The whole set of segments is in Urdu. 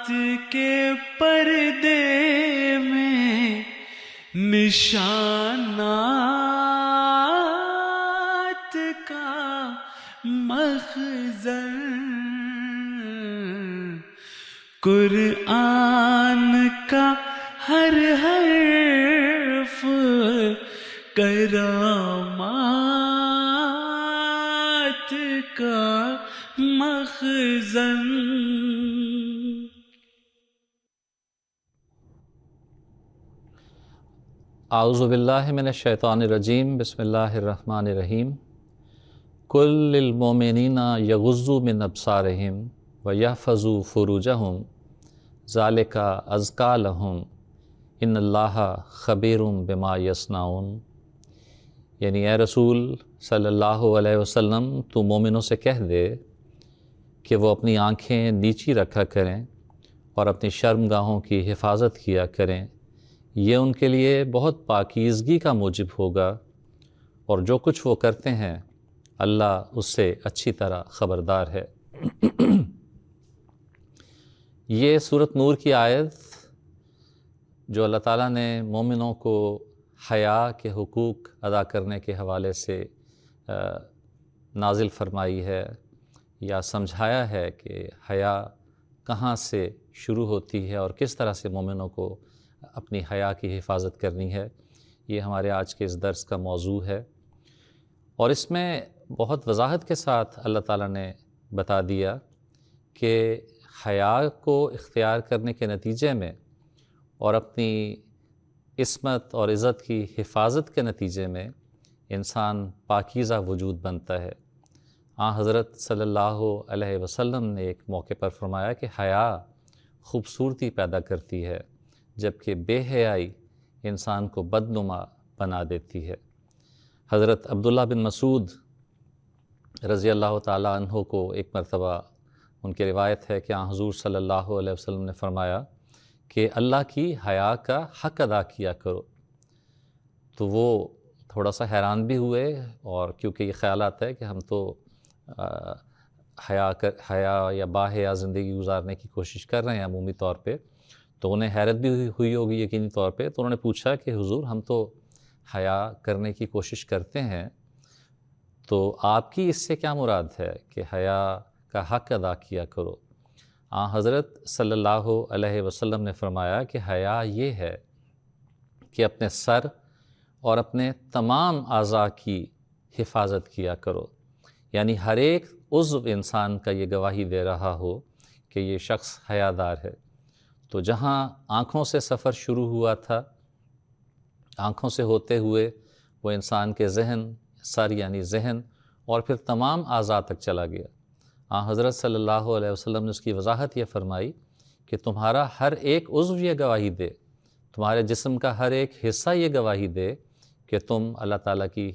کے پردے میں نشانات کا مخزن، قرآن کا ہر حرف کرامات کا مخزن۔ اعوذ باللہ من الشیطان الرجیم، بسم اللہ الرحمن الرحیم۔ قل للمؤمنین یغضوا من ابصارہم ویحفظوا فروجہم ذالک ازکی لہم ان اللہ خبیر بما یصنعون۔ یعنی اے رسول صلی اللہ علیہ وسلم، تو مومنوں سے کہہ دے کہ وہ اپنی آنکھیں نیچی رکھا کریں اور اپنی شرمگاہوں کی حفاظت کیا کریں، یہ ان کے لیے بہت پاکیزگی کا موجب ہوگا، اور جو کچھ وہ کرتے ہیں اللہ اس سے اچھی طرح خبردار ہے۔ یہ سورۃ نور کی آیت جو اللہ تعالیٰ نے مومنوں کو حیا کے حقوق ادا کرنے کے حوالے سے نازل فرمائی ہے یا سمجھایا ہے کہ حیا کہاں سے شروع ہوتی ہے اور کس طرح سے مومنوں کو اپنی حیا کی حفاظت کرنی ہے، یہ ہمارے آج کے اس درس کا موضوع ہے۔ اور اس میں بہت وضاحت کے ساتھ اللہ تعالیٰ نے بتا دیا کہ حیا کو اختیار کرنے کے نتیجے میں اور اپنی عصمت اور عزت کی حفاظت کے نتیجے میں انسان پاکیزہ وجود بنتا ہے۔ حضرت صلی اللہ علیہ وسلم نے ایک موقع پر فرمایا کہ حیا خوبصورتی پیدا کرتی ہے، جبکہ بے حیائی انسان کو بدنما بنا دیتی ہے۔ حضرت عبداللہ بن مسعود رضی اللہ تعالیٰ عنہ کو ایک مرتبہ ان کی روایت ہے کہ حضور صلی اللہ علیہ وسلم نے فرمایا کہ اللہ کی حیا کا حق ادا کیا کرو، تو وہ تھوڑا سا حیران بھی ہوئے، اور کیونکہ یہ خیال آتا ہے کہ ہم تو حیا یا با حیا زندگی گزارنے کی کوشش کر رہے ہیں عمومی طور پہ، تو انہیں حیرت بھی ہوئی ہوگی یقینی طور پہ، تو انہوں نے پوچھا کہ حضور ہم تو حیا کرنے کی کوشش کرتے ہیں، تو آپ کی اس سے کیا مراد ہے کہ حیا کا حق ادا کیا کرو؟ حضرت صلی اللہ علیہ وسلم نے فرمایا کہ حیا یہ ہے کہ اپنے سر اور اپنے تمام اعضاء کی حفاظت کیا کرو، یعنی ہر ایک عضو انسان کا یہ گواہی دے رہا ہو کہ یہ شخص حیادار ہے۔ تو جہاں آنکھوں سے سفر شروع ہوا تھا، آنکھوں سے ہوتے ہوئے وہ انسان کے ذہن، سر یعنی ذہن، اور پھر تمام اعضاء تک چلا گیا۔ حضرت صلی اللہ علیہ وسلم نے اس کی وضاحت یہ فرمائی کہ تمہارا ہر ایک عضو یہ گواہی دے، تمہارے جسم کا ہر ایک حصہ یہ گواہی دے کہ تم اللہ تعالیٰ کی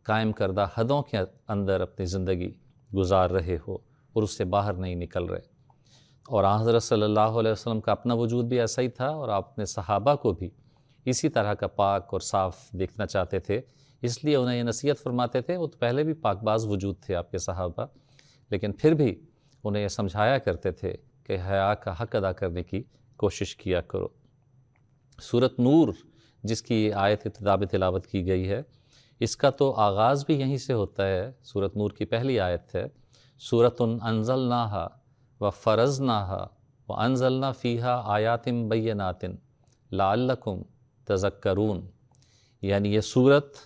قائم کردہ حدوں کے اندر اپنی زندگی گزار رہے ہو اور اس سے باہر نہیں نکل رہے۔ اور حضرت صلی اللہ علیہ وسلم کا اپنا وجود بھی ایسا ہی تھا، اور آپ اپنے صحابہ کو بھی اسی طرح کا پاک اور صاف دیکھنا چاہتے تھے، اس لیے انہیں یہ نصیحت فرماتے تھے۔ وہ تو پہلے بھی پاک باز وجود تھے آپ کے صحابہ، لیکن پھر بھی انہیں یہ سمجھایا کرتے تھے کہ حیا کا حق ادا کرنے کی کوشش کیا کرو۔ سورۃ نور جس کی آیت ابتدا میں تلاوت کی گئی ہے، اس کا تو آغاز بھی یہیں سے ہوتا ہے۔ سورۃ نور کی پہلی آیت ہے سورۃ انزلناہا وفرضناہا وانزلنا فیہا آیات بینات لعلکم تذکرون۔ یعنی یہ سورت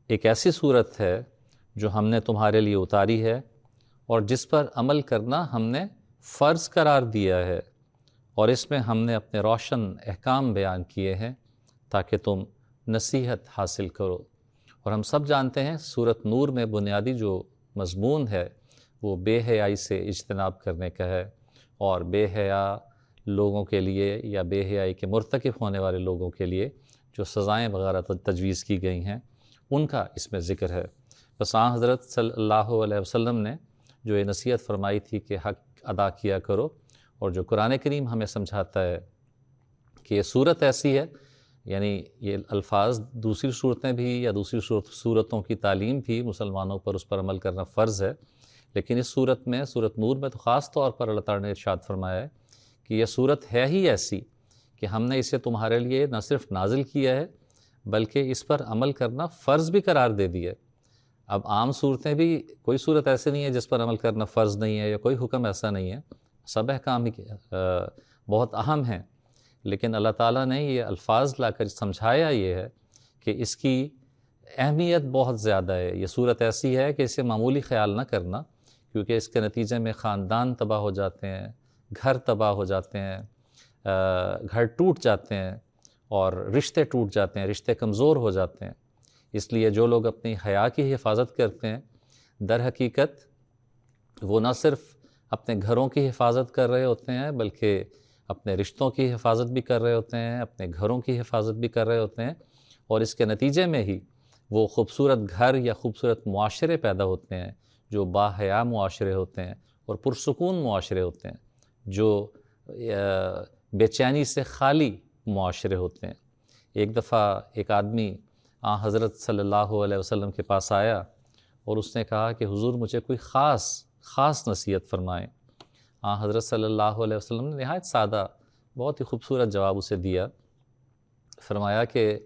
ایک ایسی سورت ہے جو ہم نے تمہارے لیے اتاری ہے اور جس پر عمل کرنا ہم نے فرض قرار دیا ہے، اور اس میں ہم نے اپنے روشن احکام بیان کیے ہیں تاکہ تم نصیحت حاصل کرو۔ اور ہم سب جانتے ہیں سورۃ نور میں بنیادی جو مضمون ہے وہ بے حیائی سے اجتناب کرنے کا ہے، اور بے حیا لوگوں کے لیے یا بے حیائی کے مرتکب ہونے والے لوگوں کے لیے جو سزائیں وغیرہ تجویز کی گئی ہیں ان کا اس میں ذکر ہے۔ بس حضرت صلی اللہ علیہ وسلم نے جو یہ نصیحت فرمائی تھی کہ حق ادا کیا کرو، اور جو قرآن کریم ہمیں سمجھاتا ہے کہ یہ صورت ایسی ہے، یعنی یہ الفاظ دوسری صورتیں بھی یا دوسری صورتوں کی تعلیم بھی مسلمانوں پر اس پر عمل کرنا فرض ہے، لیکن اس صورت میں، صورت نور میں تو خاص طور پر اللہ تعالیٰ نے ارشاد فرمایا ہے کہ یہ صورت ہے ہی ایسی کہ ہم نے اسے تمہارے لیے نہ صرف نازل کیا ہے بلکہ اس پر عمل کرنا فرض بھی قرار دے دیا ہے۔ اب عام صورتیں بھی، کوئی صورت ایسے نہیں ہے جس پر عمل کرنا فرض نہیں ہے، یا کوئی حکم ایسا نہیں ہے، سب احکام ہی بہت اہم ہیں، لیکن اللہ تعالیٰ نے یہ الفاظ لا کر سمجھایا یہ ہے کہ اس کی اہمیت بہت زیادہ ہے۔ یہ صورت ایسی ہے کہ اسے معمولی خیال نہ کرنا، کیونکہ اس کے نتیجے میں خاندان تباہ ہو جاتے ہیں، گھر تباہ ہو جاتے ہیں، گھر ٹوٹ جاتے ہیں اور رشتے ٹوٹ جاتے ہیں، رشتے کمزور ہو جاتے ہیں۔ اس لیے جو لوگ اپنی حیا کی حفاظت کرتے ہیں، در حقیقت وہ نہ صرف اپنے گھروں کی حفاظت کر رہے ہوتے ہیں بلکہ اپنے رشتوں کی حفاظت بھی کر رہے ہوتے ہیں، اپنے گھروں کی حفاظت بھی کر رہے ہوتے ہیں، اور اس کے نتیجے میں ہی وہ خوبصورت گھر یا خوبصورت معاشرے پیدا ہوتے ہیں جو باحیا معاشرے ہوتے ہیں اور پرسکون معاشرے ہوتے ہیں، جو بے چینی سے خالی معاشرے ہوتے ہیں۔ ایک دفعہ ایک آدمی حضرت صلی اللہ علیہ وسلم کے پاس آیا اور اس نے کہا کہ حضور مجھے کوئی خاص نصیحت فرمائیں۔ حضرت صلی اللہ علیہ وسلم نے نہایت سادہ، بہت ہی خوبصورت جواب اسے دیا۔ فرمایا کہ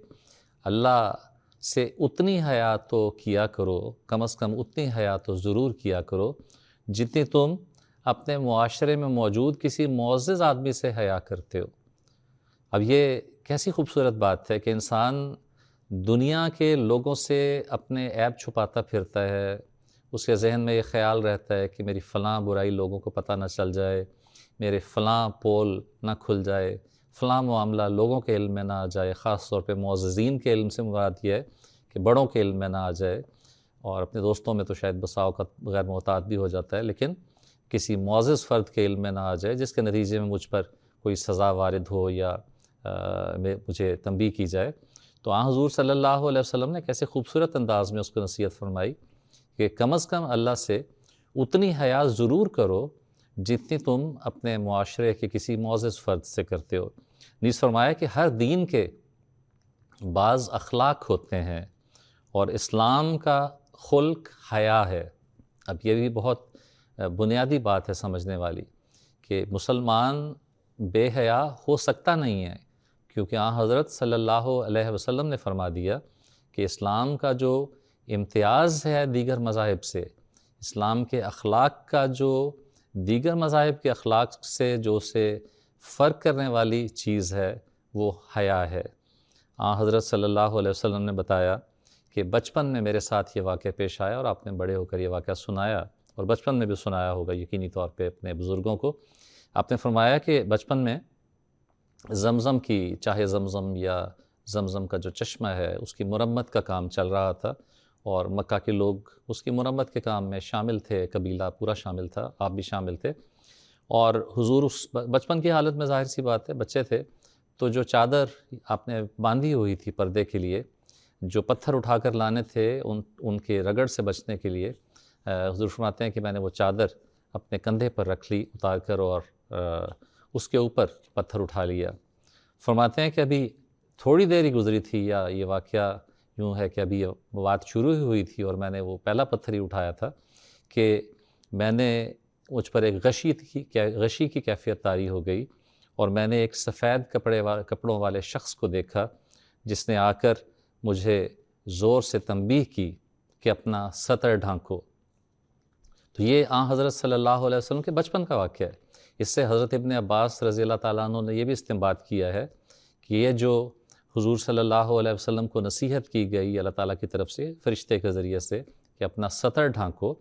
اللہ سے اتنی حیا تو کیا کرو، کم از کم اتنی حیا تو ضرور کیا کرو جتنی تم اپنے معاشرے میں موجود کسی معزز آدمی سے حیا کرتے ہو۔ اب یہ کیسی خوبصورت بات ہے کہ انسان دنیا کے لوگوں سے اپنے عیب چھپاتا پھرتا ہے، اس کے ذہن میں یہ خیال رہتا ہے کہ میری فلاں برائی لوگوں کو پتہ نہ چل جائے، میرے فلاں پول نہ کھل جائے، فلاں معاملہ لوگوں کے علم میں نہ آ جائے، خاص طور پہ معززین کے علم سے مراد یہ ہے کہ بڑوں کے علم میں نہ آ جائے، اور اپنے دوستوں میں تو شاید بسا اوقات غیر محتاط بھی ہو جاتا ہے، لیکن کسی معزز فرد کے علم میں نہ آ جائے جس کے نتیجے میں مجھ پر کوئی سزا وارد ہو یا مجھے تنبیہ کی جائے۔ تو حضور صلی اللہ علیہ وسلم نے کیسے خوبصورت انداز میں اس کو نصیحت فرمائی کہ کم از کم اللہ سے اتنی حیا ضرور کرو جتنی تم اپنے معاشرے کے کسی معزز فرد سے کرتے ہو۔ نیز فرمایا کہ ہر دین کے بعض اخلاق ہوتے ہیں اور اسلام کا خلق حیا ہے۔ اب یہ بھی بہت بنیادی بات ہے سمجھنے والی کہ مسلمان بے حیا ہو سکتا نہیں ہے، کیونکہ حضرت صلی اللہ علیہ وسلم نے فرما دیا کہ اسلام کا جو امتیاز ہے دیگر مذاہب سے، اسلام کے اخلاق کا جو دیگر مذاہب کے اخلاق سے جو اسے فرق کرنے والی چیز ہے وہ حیا ہے۔ حضرت صلی اللہ علیہ وسلم نے بتایا کہ بچپن میں میرے ساتھ یہ واقعہ پیش آیا، اور آپ نے بڑے ہو کر یہ واقعہ سنایا، اور بچپن میں بھی سنایا ہوگا یقینی طور پہ اپنے بزرگوں کو۔ آپ نے فرمایا کہ بچپن میں زمزم کی، چاہے زمزم یا زمزم کا جو چشمہ ہے اس کی مرمت کا کام چل رہا تھا، اور مکہ کے لوگ اس کی مرمت کے کام میں شامل تھے، قبیلہ پورا شامل تھا، آپ بھی شامل تھے، اور حضور اس بچپن کی حالت میں ظاہر سی بات ہے بچے تھے، تو جو چادر آپ نے باندھی ہوئی تھی پردے کے لیے، جو پتھر اٹھا کر لانے تھے ان کے رگڑ سے بچنے کے لیے، حضور فرماتے ہیں کہ میں نے وہ چادر اپنے کندھے پر رکھ لی اتار کر، اور اس کے اوپر پتھر اٹھا لیا۔ فرماتے ہیں کہ ابھی تھوڑی دیر ہی گزری تھی، یا یہ واقعہ یوں ہے کہ ابھی بات شروع ہی ہوئی تھی اور میں نے وہ پہلا پتھر ہی اٹھایا تھا کہ میں نے مجھ پر ایک غشی کی کیفیت طاری ہو گئی، اور میں نے ایک سفید کپڑوں والے شخص کو دیکھا جس نے آ کر مجھے زور سے تنبیہ کی کہ اپنا سطر ڈھانکو۔ تو یہ حضرت صلی اللہ علیہ وسلم کے بچپن کا واقعہ ہے۔ اس سے حضرت ابن عباس رضی اللہ تعالیٰ عنہ نے یہ بھی استنباط کیا ہے کہ یہ جو حضور صلی اللہ علیہ وسلم کو نصیحت کی گئی اللہ تعالیٰ کی طرف سے فرشتے کے ذریعے سے کہ اپنا سطر ڈھانکو،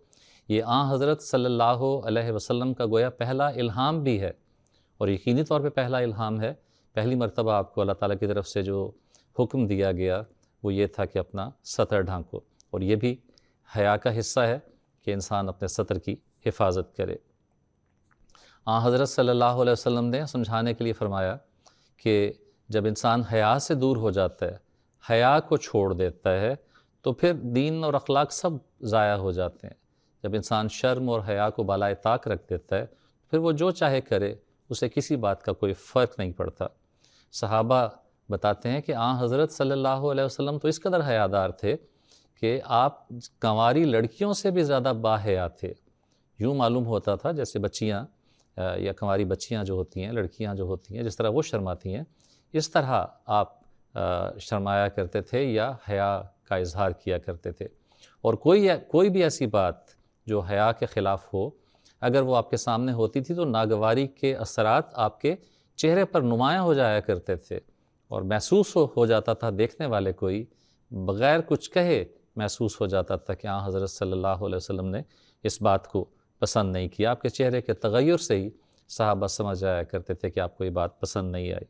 یہ حضرت صلی اللہ علیہ وسلم کا گویا پہلا الہام بھی ہے، اور یقینی طور پہ پہلا الہام ہے۔ پہلی مرتبہ آپ کو اللہ تعالیٰ کی طرف سے جو حکم دیا گیا وہ یہ تھا کہ اپنا سطر ڈھانکو، اور یہ بھی حیا کا حصہ ہے کہ انسان اپنے سطر کی حفاظت کرے۔ حضرت صلی اللہ علیہ وسلم نے سمجھانے کے لیے فرمایا کہ جب انسان حیا سے دور ہو جاتا ہے، حیا کو چھوڑ دیتا ہے، تو پھر دین اور اخلاق سب ضائع ہو جاتے ہیں۔ جب انسان شرم اور حیا کو بالائے طاق رکھ دیتا ہے، پھر وہ جو چاہے کرے، اسے کسی بات کا کوئی فرق نہیں پڑتا۔ صحابہ بتاتے ہیں کہ حضرت صلی اللہ علیہ وسلم تو اس قدر حیادار تھے کہ آپ کنواری لڑکیوں سے بھی زیادہ باحیا تھے، یوں معلوم ہوتا تھا جیسے بچیاں یا کنواری بچیاں جو ہوتی ہیں، لڑکیاں جو ہوتی ہیں، جس طرح وہ شرماتی ہیں، اس طرح آپ شرمایا کرتے تھے یا حیا کا اظہار کیا کرتے تھے. اور کوئی بھی ایسی بات جو حیا کے خلاف ہو، اگر وہ آپ کے سامنے ہوتی تھی تو ناگواری کے اثرات آپ کے چہرے پر نمایاں ہو جایا کرتے تھے، اور محسوس ہو جاتا تھا دیکھنے والے کوئی بغیر کچھ کہے محسوس ہو جاتا تھا کہ ہاں حضرت صلی اللہ علیہ وسلم نے اس بات کو پسند نہیں کیا. آپ کے چہرے کے تغیر سے ہی صحابہ سمجھ جایا کرتے تھے کہ آپ کو یہ بات پسند نہیں آئی.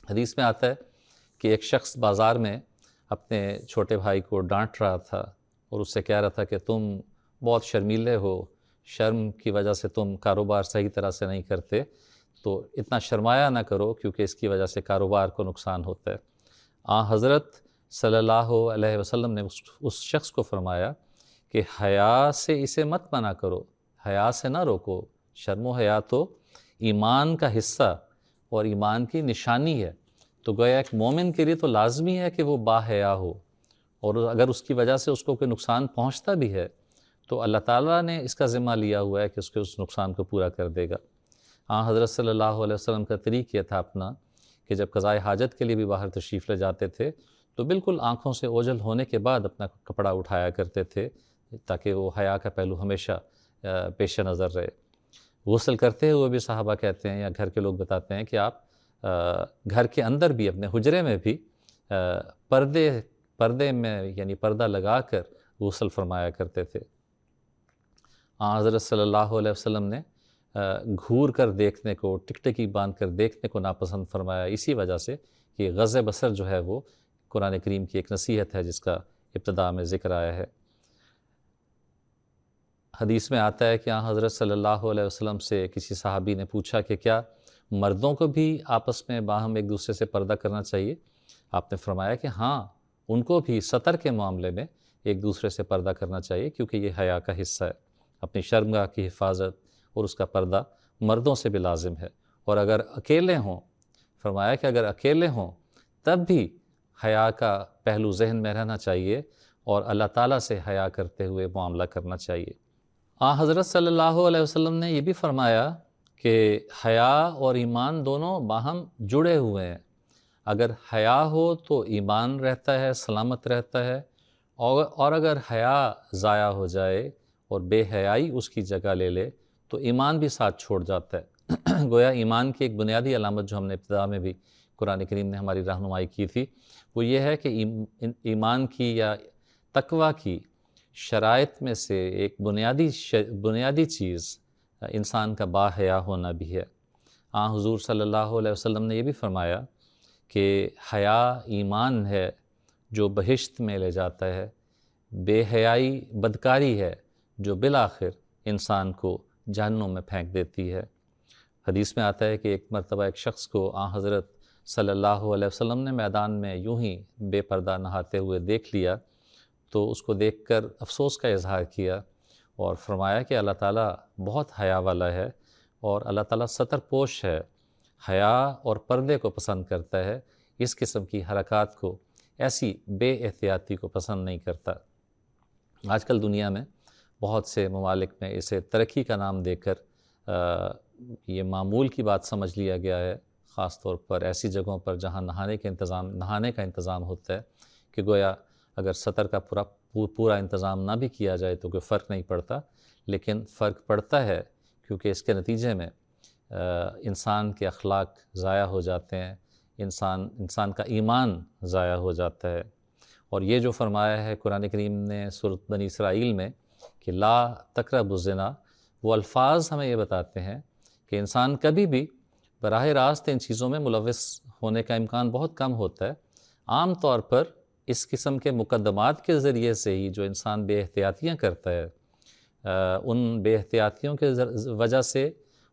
حدیث میں آتا ہے کہ ایک شخص بازار میں اپنے چھوٹے بھائی کو ڈانٹ رہا تھا اور اس سے کہہ رہا تھا کہ تم بہت شرمیلے ہو، شرم کی وجہ سے تم کاروبار صحیح طرح سے نہیں کرتے، تو اتنا شرمایا نہ کرو کیونکہ اس کی وجہ سے کاروبار کو نقصان ہوتا ہے. حضرت صلی اللہ علیہ وسلم نے اس شخص کو فرمایا کہ حیا سے اسے مت منع کرو، حیا سے نہ روکو. شرم و حیا تو ایمان کا حصہ اور ایمان کی نشانی ہے، تو گویا ایک مومن کے لیے تو لازمی ہے کہ وہ با حیا ہو، اور اگر اس کی وجہ سے اس کو کوئی نقصان پہنچتا بھی ہے تو اللہ تعالیٰ نے اس کا ذمہ لیا ہوا ہے کہ اس کے اس نقصان کو پورا کر دے گا. حضرت صلی اللہ علیہ وسلم کا طریق یہ تھا اپنا کہ جب قضائے حاجت کے لیے بھی باہر تشریف لے جاتے تھے تو بالکل آنکھوں سے اوجھل ہونے کے بعد اپنا کپڑا اٹھایا کرتے تھے تاکہ وہ حیا کا پہلو ہمیشہ پیش نظر رہے. غسل کرتے ہوئے بھی صحابہ کہتے ہیں یا گھر کے لوگ بتاتے ہیں کہ آپ گھر کے اندر بھی اپنے حجرے میں بھی پردے میں یعنی پردہ لگا کر غسل فرمایا کرتے تھے. حضرت صلی اللہ علیہ وسلم نے گھور کر دیکھنے کو، ٹکٹکی باندھ کر دیکھنے کو ناپسند فرمایا، اسی وجہ سے کہ غض بصر جو ہے وہ قرآن کریم کی ایک نصیحت ہے جس کا ابتدا میں ذکر آیا ہے. حدیث میں آتا ہے کہ حضرت صلی اللہ علیہ وسلم سے کسی صحابی نے پوچھا کہ کیا مردوں کو بھی آپس میں باہم ایک دوسرے سے پردہ کرنا چاہیے؟ آپ نے فرمایا کہ ہاں، ان کو بھی سطر کے معاملے میں ایک دوسرے سے پردہ کرنا چاہیے کیونکہ یہ حیا کا حصہ ہے. اپنی شرمگاہ کی حفاظت اور اس کا پردہ مردوں سے بھی لازم ہے. اور اگر اکیلے ہوں، فرمایا کہ اگر اکیلے ہوں تب بھی حیا کا پہلو ذہن میں رہنا چاہیے اور اللہ تعالیٰ سے حیا کرتے ہوئے معاملہ کرنا چاہیے. حضرت صلی اللہ علیہ وسلم نے یہ بھی فرمایا کہ حیا اور ایمان دونوں باہم جڑے ہوئے ہیں. اگر حیا ہو تو ایمان رہتا ہے، سلامت رہتا ہے، اور اگر حیا ضائع ہو جائے اور بے حیائی اس کی جگہ لے لے تو ایمان بھی ساتھ چھوڑ جاتا ہے. گویا ایمان کی ایک بنیادی علامت جو ہم نے ابتدا میں بھی قرآن کریم نے ہماری رہنمائی کی تھی وہ یہ ہے کہ ایمان کی یا تقویٰ کی شرائط میں سے ایک بنیادی چیز انسان کا با حیا ہونا بھی ہے. حضور صلی اللہ علیہ وسلم نے یہ بھی فرمایا کہ حیا ایمان ہے جو بہشت میں لے جاتا ہے، بے حیائی بدکاری ہے جو بالآخر انسان کو جہنم میں پھینک دیتی ہے. حدیث میں آتا ہے کہ ایک مرتبہ ایک شخص کو حضرت صلی اللہ علیہ وسلم نے میدان میں یوں ہی بے پردہ نہاتے ہوئے دیکھ لیا تو اس کو دیکھ کر افسوس کا اظہار کیا اور فرمایا کہ اللہ تعالیٰ بہت حیا والا ہے اور اللہ تعالیٰ ستر پوش ہے، حیا اور پردے کو پسند کرتا ہے، اس قسم کی حرکات کو، ایسی بے احتیاطی کو پسند نہیں کرتا. آج کل دنیا میں بہت سے ممالک میں اسے ترقی کا نام دے کر یہ معمول کی بات سمجھ لیا گیا ہے، خاص طور پر ایسی جگہوں پر جہاں نہانے کا انتظام ہوتا ہے کہ گویا اگر سطر کا پورا انتظام نہ بھی کیا جائے تو کوئی فرق نہیں پڑتا، لیکن فرق پڑتا ہے کیونکہ اس کے نتیجے میں انسان کے اخلاق ضائع ہو جاتے ہیں، انسان کا ایمان ضائع ہو جاتا ہے. اور یہ جو فرمایا ہے قرآن کریم نے سورۃ بنی اسرائیل میں کہ لا تقربوا الزنا، وہ الفاظ ہمیں یہ بتاتے ہیں کہ انسان کبھی بھی براہ راست ان چیزوں میں ملوث ہونے کا امکان بہت کم ہوتا ہے. عام طور پر اس قسم کے مقدمات کے ذریعے سے ہی جو انسان بے احتیاطیاں کرتا ہے، ان بے احتیاطیوں کے وجہ سے،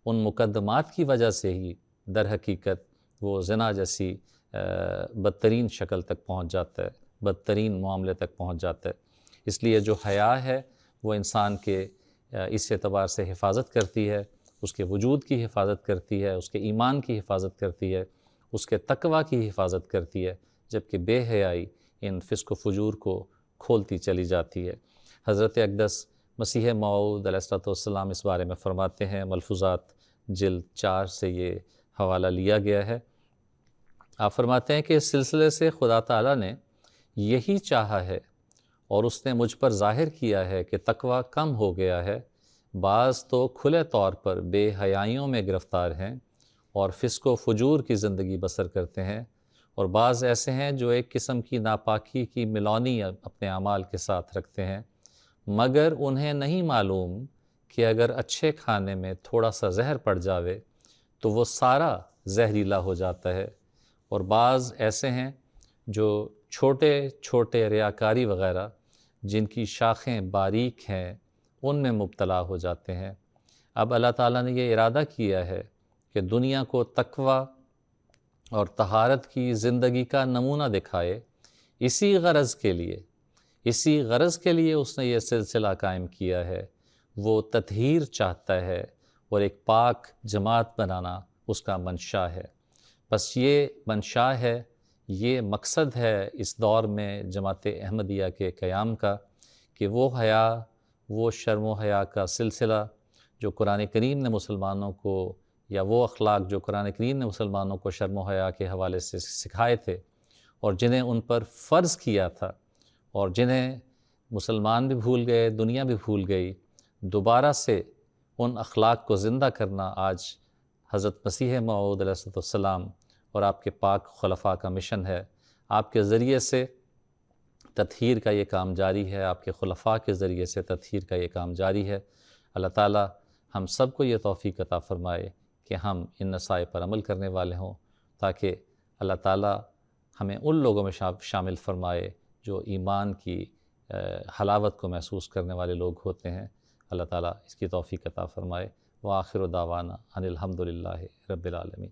ان مقدمات کی وجہ سے ہی در حقیقت وہ زنا جیسی بدترین شکل تک پہنچ جاتا ہے، بدترین معاملے تک پہنچ جاتا ہے. اس لیے جو حیا ہے وہ انسان کے اس اعتبار سے حفاظت کرتی ہے، اس کے وجود کی حفاظت کرتی ہے، اس کے ایمان کی حفاظت کرتی ہے، اس کے تقویٰ کی حفاظت کرتی ہے، جبکہ بے حیائی ان فسق و فجور کو کھولتی چلی جاتی ہے. حضرت اقدس مسیح موعود علیہ الصلوۃ والسلام اس بارے میں فرماتے ہیں، ملفوظات جلد 4 سے یہ حوالہ لیا گیا ہے۔ آپ فرماتے ہیں کہ اس سلسلے سے خدا تعالیٰ نے یہی چاہا ہے اور اس نے مجھ پر ظاہر کیا ہے کہ تقویٰ کم ہو گیا ہے۔ بعض تو کھلے طور پر بے حیائیوں میں گرفتار ہیں اور فسق و فجور کی زندگی بسر کرتے ہیں، اور بعض ایسے ہیں جو ایک قسم کی ناپاکی کی ملونی اپنے اعمال کے ساتھ رکھتے ہیں، مگر انہیں نہیں معلوم کہ اگر اچھے کھانے میں تھوڑا سا زہر پڑ جاوے تو وہ سارا زہریلا ہو جاتا ہے، اور بعض ایسے ہیں جو چھوٹے چھوٹے ریاکاری وغیرہ جن کی شاخیں باریک ہیں ان میں مبتلا ہو جاتے ہیں۔ اب اللہ تعالیٰ نے یہ ارادہ کیا ہے کہ دنیا کو تقویٰ اور طہارت کی زندگی کا نمونہ دکھائے۔ اسی غرض کے لیے اس نے یہ سلسلہ قائم کیا ہے۔ وہ تطہیر چاہتا ہے اور ایک پاک جماعت بنانا اس کا منشا ہے۔ بس یہ منشا ہے، یہ مقصد ہے اس دور میں جماعت احمدیہ کے قیام کا، کہ وہ حیا، وہ شرم و حیا کا سلسلہ جو قرآن کریم نے مسلمانوں کو، یا وہ اخلاق جو قرآن کریم نے مسلمانوں کو شرم و حیا کے حوالے سے سکھائے تھے اور جنہیں ان پر فرض کیا تھا اور جنہیں مسلمان بھی بھول گئے، دنیا بھی بھول گئی، دوبارہ سے ان اخلاق کو زندہ کرنا آج حضرت مسیح موعود علیہ السلام اور آپ کے پاک خلفاء کا مشن ہے۔ آپ کے ذریعے سے تطہیر کا یہ کام جاری ہے، آپ کے خلفاء کے ذریعے سے تطہیر کا یہ کام جاری ہے۔ اللہ تعالیٰ ہم سب کو یہ توفیق عطا فرمائے کہ ہم ان نصائح پر عمل کرنے والے ہوں، تاکہ اللہ تعالیٰ ہمیں ان لوگوں میں شامل فرمائے جو ایمان کی حلاوت کو محسوس کرنے والے لوگ ہوتے ہیں۔ اللہ تعالیٰ اس کی توفیق عطا فرمائے۔ وآخر دعوانا ان الحمد للہ رب العالمین۔